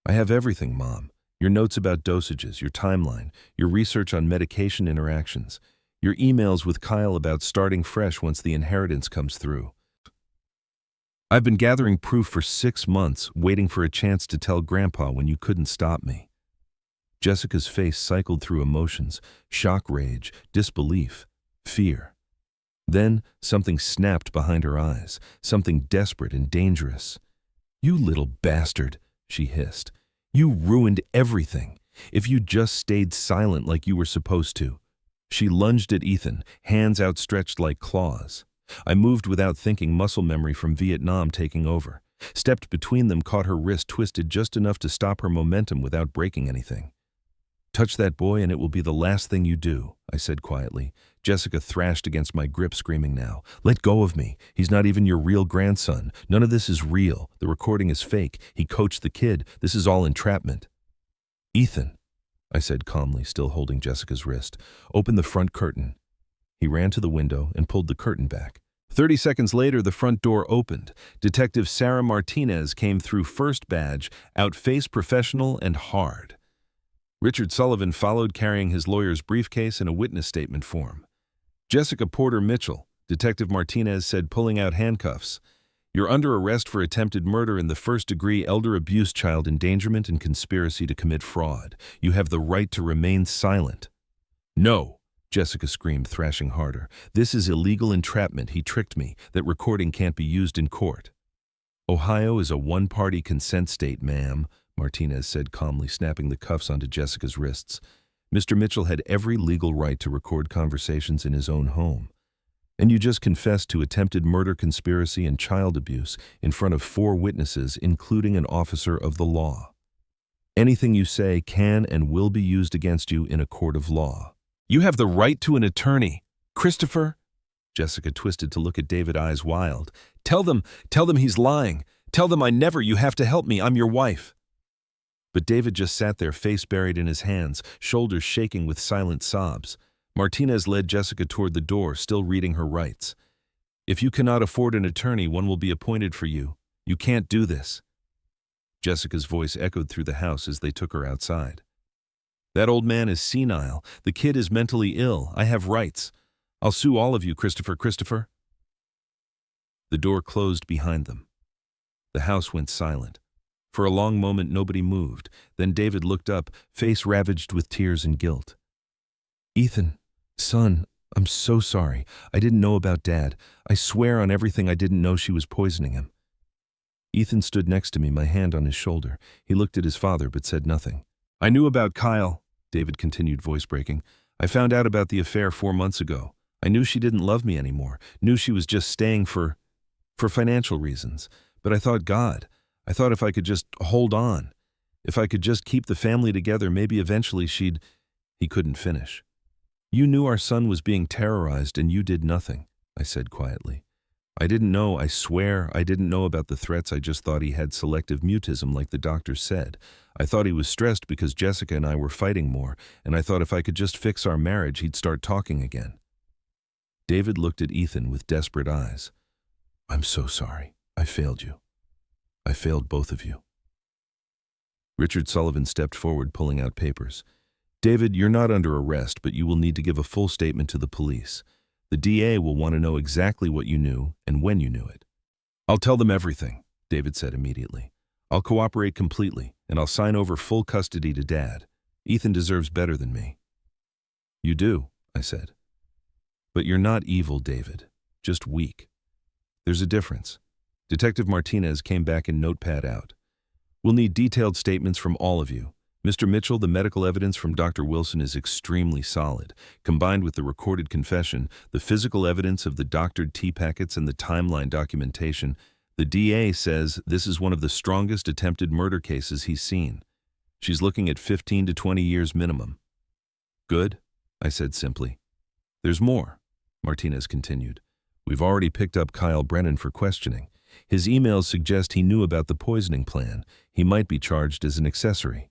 "I have everything, Mom. Your notes about dosages, your timeline, your research on medication interactions, your emails with Kyle about starting fresh once the inheritance comes through. I've been gathering proof for 6 months, waiting for a chance to tell Grandpa when you couldn't stop me." Jessica's face cycled through emotions: shock, rage, disbelief, fear. Then something snapped behind her eyes, something desperate and dangerous. "You little bastard," she hissed. "You ruined everything. If you just stayed silent like you were supposed to." She lunged at Ethan, hands outstretched like claws. I moved without thinking, muscle memory from Vietnam taking over. Stepped between them, caught her wrist twisted just enough to stop her momentum without breaking anything. "Touch that boy and it will be the last thing you do," I said quietly. Jessica thrashed against my grip, screaming now. "Let go of me. He's not even your real grandson. None of this is real. The recording is fake. He coached the kid. This is all entrapment." "Ethan," I said calmly, still holding Jessica's wrist, "open the front curtain." He ran to the window and pulled the curtain back. 30 seconds later, the front door opened. Detective Sarah Martinez came through, first badge, out face professional and hard. Richard Sullivan followed, carrying his lawyer's briefcase and a witness statement form. "Jessica Porter Mitchell," Detective Martinez said, pulling out handcuffs. "You're under arrest for attempted murder in the first-degree, elder abuse, child endangerment, and conspiracy to commit fraud. You have the right to remain silent." "No," Jessica screamed, thrashing harder. "This is illegal entrapment. He tricked me. That recording can't be used in court." "Ohio is a one-party consent state, ma'am," Martinez said calmly, snapping the cuffs onto Jessica's wrists. "Mr. Mitchell had every legal right to record conversations in his own home. And you just confessed to attempted murder, conspiracy, and child abuse in front of 4 witnesses, including an officer of the law. Anything you say can and will be used against you in a court of law. You have the right to an attorney. Christopher," Jessica twisted to look at David, eyes wild. Tell them he's lying. Tell them I never, you have to help me, I'm your wife." But David just sat there, face buried in his hands, shoulders shaking with silent sobs. Martinez led Jessica toward the door, still reading her rights. "If you cannot afford an attorney, one will be appointed for you. You can't do this." Jessica's voice echoed through the house as they took her outside. "That old man is senile. The kid is mentally ill. I have rights. I'll sue all of you, Christopher." The door closed behind them. The house went silent. For a long moment, nobody moved. Then David looked up, face ravaged with tears and guilt. "Ethan, son, I'm so sorry. I didn't know about Dad. I swear on everything I didn't know she was poisoning him." Ethan stood next to me, my hand on his shoulder. He looked at his father but said nothing. "I knew about Kyle," David continued, voice breaking. "I found out about the affair 4 months ago. I knew she didn't love me anymore, knew she was just staying for financial reasons. But I thought, God, I thought if I could just hold on, if I could just keep the family together, maybe eventually she'd. He couldn't finish. You knew our son was being terrorized and you did nothing, I said quietly. I didn't know, I swear, I didn't know about the threats. I just thought he had selective mutism like the doctor said. I thought he was stressed because Jessica and I were fighting more, and I thought if I could just fix our marriage, he'd start talking again. David looked at Ethan with desperate eyes. I'm so sorry. I failed you. I failed both of you. Richard Sullivan stepped forward, pulling out papers. David, you're not under arrest, but you will need to give a full statement to the police. The DA will want to know exactly what you knew and when you knew it. I'll tell them everything, David said immediately. I'll cooperate completely, and I'll sign over full custody to Dad. Ethan deserves better than me. You do, I said. But you're not evil, David, just weak. There's a difference. Detective Martinez came back and notepad out. We'll need detailed statements from all of you. Mr. Mitchell, the medical evidence from Dr. Wilson is extremely solid. Combined with the recorded confession, the physical evidence of the doctored tea packets and the timeline documentation, the DA says this is one of the strongest attempted murder cases he's seen. She's looking at 15 to 20 years minimum. Good, I said simply. There's more, Martinez continued. We've already picked up Kyle Brennan for questioning. His emails suggest he knew about the poisoning plan. He might be charged as an accessory.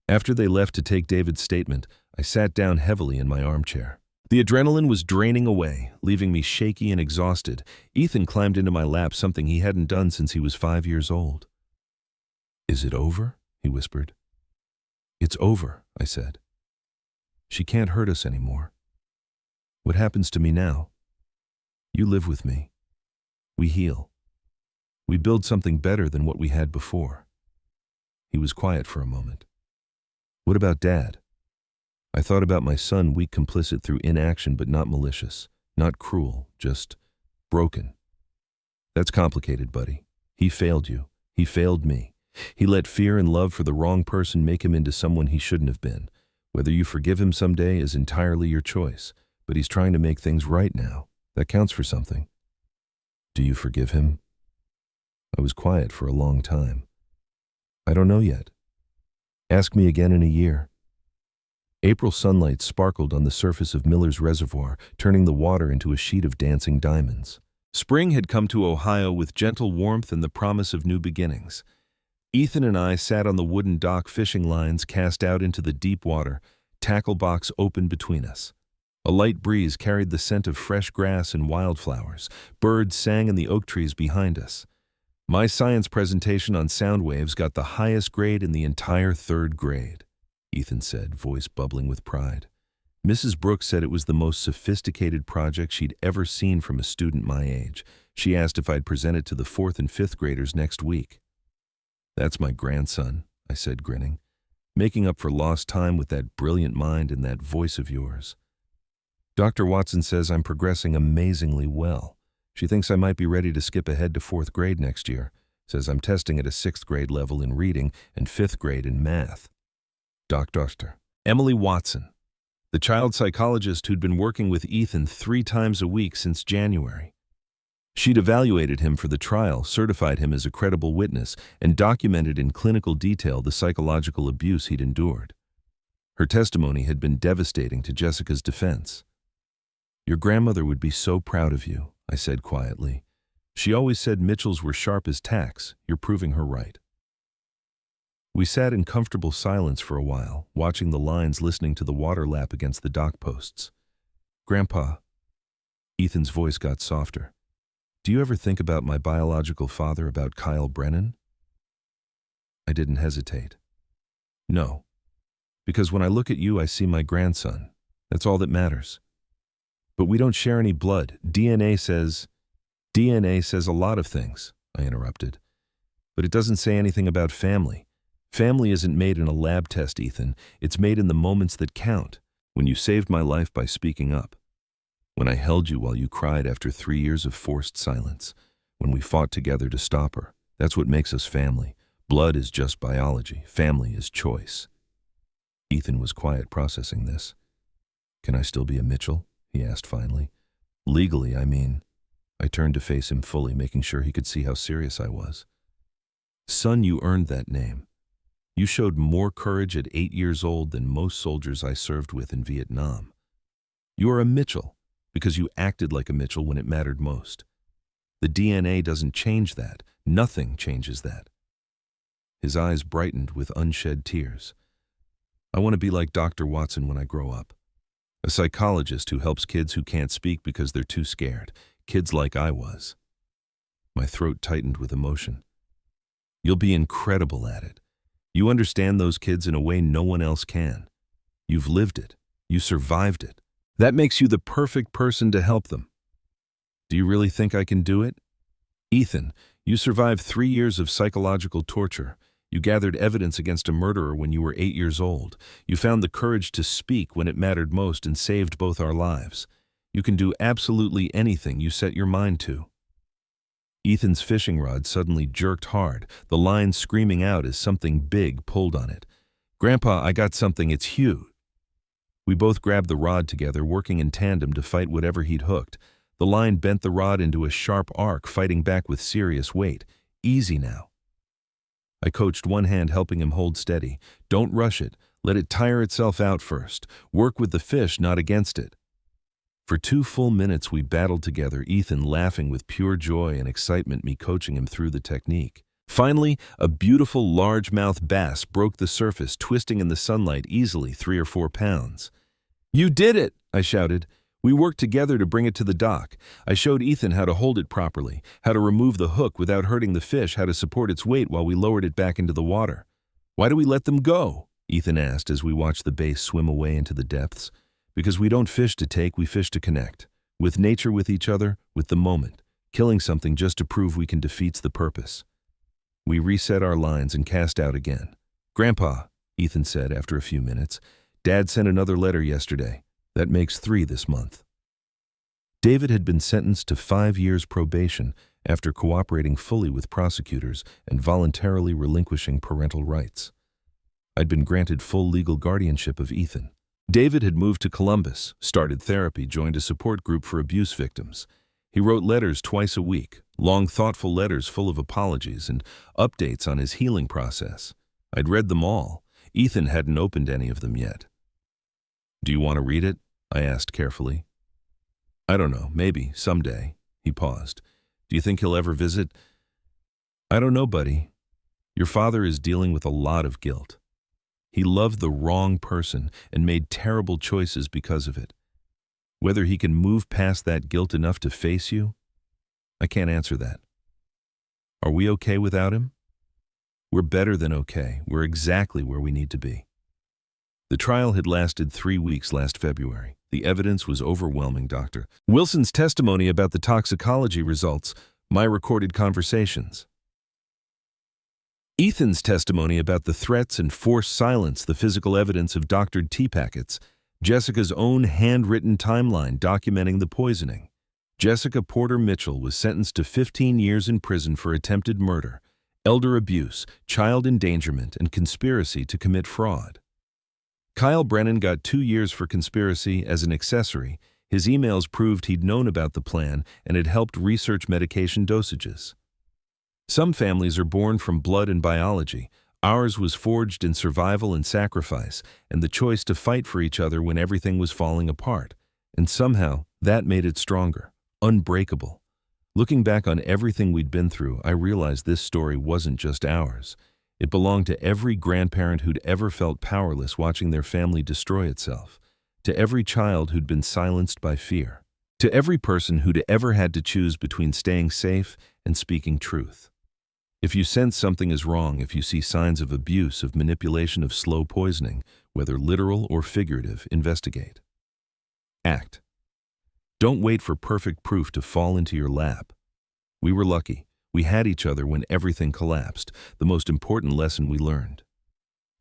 After they left to take David's statement, I sat down heavily in my armchair. The adrenaline was draining away, leaving me shaky and exhausted. Ethan climbed into my lap, something he hadn't done since he was 5 years old. Is it over? He whispered. It's over, I said. She can't hurt us anymore. What happens to me now? You live with me. We heal. We build something better than what we had before. He was quiet for a moment. What about Dad? I thought about my son, weak, complicit through inaction, but not malicious, not cruel, just broken. That's complicated, buddy. He failed you. He failed me. He let fear and love for the wrong person make him into someone he shouldn't have been. Whether you forgive him someday is entirely your choice, but he's trying to make things right now. That counts for something. Do you forgive him? I was quiet for a long time. I don't know yet. Ask me again in a year. April sunlight sparkled on the surface of Miller's Reservoir, turning the water into a sheet of dancing diamonds. Spring had come to Ohio with gentle warmth and the promise of new beginnings. Ethan and I sat on the wooden dock, fishing lines cast out into the deep water, tackle box open between us. A light breeze carried the scent of fresh grass and wildflowers. Birds sang in the oak trees behind us. My science presentation on sound waves got the highest grade in the entire 3rd grade, Ethan said, voice bubbling with pride. Mrs. Brooks said it was the most sophisticated project she'd ever seen from a student my age. She asked if I'd present it to the 4th and 5th graders next week. That's my grandson, I said, grinning, making up for lost time with that brilliant mind and that voice of yours. Dr. Watson says I'm progressing amazingly well. She thinks I might be ready to skip ahead to 4th grade next year. Says I'm testing at a 6th grade level in reading and 5th grade in math. Dr. Emily Watson, the child psychologist who'd been working with Ethan 3 times a week since January. She'd evaluated him for the trial, certified him as a credible witness, and documented in clinical detail the psychological abuse he'd endured. Her testimony had been devastating to Jessica's defense. Your grandmother would be so proud of you, I said quietly. She always said Mitchells were sharp as tacks. You're proving her right. We sat in comfortable silence for a while, watching the lines, listening to the water lap against the dock posts. Grandpa, Ethan's voice got softer. Do you ever think about my biological father, about Kyle Brennan? I didn't hesitate. No, because when I look at you, I see my grandson. That's all that matters. But we don't share any blood. DNA says a lot of things, I interrupted. But it doesn't say anything about family. Family isn't made in a lab test, Ethan. It's made in the moments that count. When you saved my life by speaking up. When I held you while you cried after 3 years of forced silence. When we fought together to stop her. That's what makes us family. Blood is just biology. Family is choice. Ethan was quiet, processing this. Can I still be a Mitchell? He asked finally. Legally, I mean. I turned to face him fully, making sure he could see how serious I was. Son, you earned that name. You showed more courage at 8 years old than most soldiers I served with in Vietnam. You are a Mitchell because you acted like a Mitchell when it mattered most. The DNA doesn't change that. Nothing changes that. His eyes brightened with unshed tears. I want to be like Dr. Watson when I grow up. A psychologist who helps kids who can't speak because they're too scared. Kids like I was. My throat tightened with emotion. You'll be incredible at it. You understand those kids in a way no one else can. You've lived it. You survived it. That makes you the perfect person to help them. Do you really think I can do it? Ethan, you survived 3 years of psychological torture. You gathered evidence against a murderer when you were 8 years old. You found the courage to speak when it mattered most and saved both our lives. You can do absolutely anything you set your mind to. Ethan's fishing rod suddenly jerked hard, the line screaming out as something big pulled on it. Grandpa, I got something, it's huge. We both grabbed the rod together, working in tandem to fight whatever he'd hooked. The line bent the rod into a sharp arc, fighting back with serious weight. Easy now. I coached one hand, helping him hold steady. Don't rush it. Let it tire itself out first. Work with the fish, not against it. For 2 full minutes we battled together, Ethan laughing with pure joy and excitement, me coaching him through the technique. Finally, a beautiful largemouth bass broke the surface, twisting in the sunlight easily, 3 or 4 pounds. You did it, I shouted. We worked together to bring it to the dock. I showed Ethan how to hold it properly, how to remove the hook without hurting the fish, how to support its weight while we lowered it back into the water. Why do we let them go? Ethan asked as we watched the bass swim away into the depths. Because we don't fish to take, we fish to connect. With nature, with each other, with the moment. Killing something just to prove we can defeats the purpose. We reset our lines and cast out again. Grandpa, Ethan said after a few minutes, Dad sent another letter yesterday. That makes 3 this month. David had been sentenced to 5 years probation after cooperating fully with prosecutors and voluntarily relinquishing parental rights. I'd been granted full legal guardianship of Ethan. David had moved to Columbus, started therapy, joined a support group for abuse victims. He wrote letters twice a week, long, thoughtful letters full of apologies and updates on his healing process. I'd read them all. Ethan hadn't opened any of them yet. Do you want to read it? I asked carefully. I don't know, maybe, someday. He paused. Do you think he'll ever visit? I don't know, buddy. Your father is dealing with a lot of guilt. He loved the wrong person and made terrible choices because of it. Whether he can move past that guilt enough to face you, I can't answer that. Are we okay without him? We're better than okay. We're exactly where we need to be. The trial had lasted 3 weeks last February. The evidence was overwhelming, Dr. Wilson's testimony about the toxicology results, my recorded conversations. Ethan's testimony about the threats and forced silence, the physical evidence of doctored tea packets, Jessica's own handwritten timeline documenting the poisoning. Jessica Porter Mitchell was sentenced to 15 years in prison for attempted murder, elder abuse, child endangerment, and conspiracy to commit fraud. Kyle Brennan got 2 years for conspiracy as an accessory. His emails proved he'd known about the plan and had helped research medication dosages. Some families are born from blood and biology. Ours was forged in survival and sacrifice, and the choice to fight for each other when everything was falling apart. And somehow, that made it stronger, unbreakable. Looking back on everything we'd been through, I realized this story wasn't just ours. It belonged to every grandparent who'd ever felt powerless watching their family destroy itself, to every child who'd been silenced by fear, to every person who'd ever had to choose between staying safe and speaking truth. If you sense something is wrong, if you see signs of abuse, of manipulation, of slow poisoning, whether literal or figurative, investigate. Act. Don't wait for perfect proof to fall into your lap. We were lucky. We had each other when everything collapsed, the most important lesson we learned.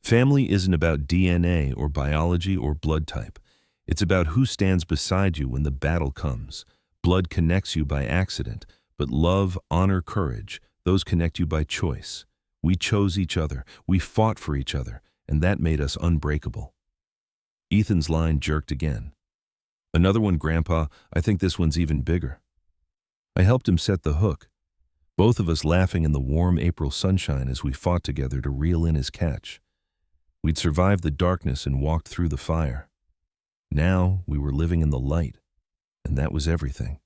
Family isn't about DNA or biology or blood type. It's about who stands beside you when the battle comes. Blood connects you by accident, but love, honor, courage, those connect you by choice. We chose each other, we fought for each other, and that made us unbreakable. Ethan's line jerked again. Another one, Grandpa. I think this one's even bigger. I helped him set the hook, both of us laughing in the warm April sunshine as we fought together to reel in his catch. We'd survived the darkness and walked through the fire. Now we were living in the light, and that was everything.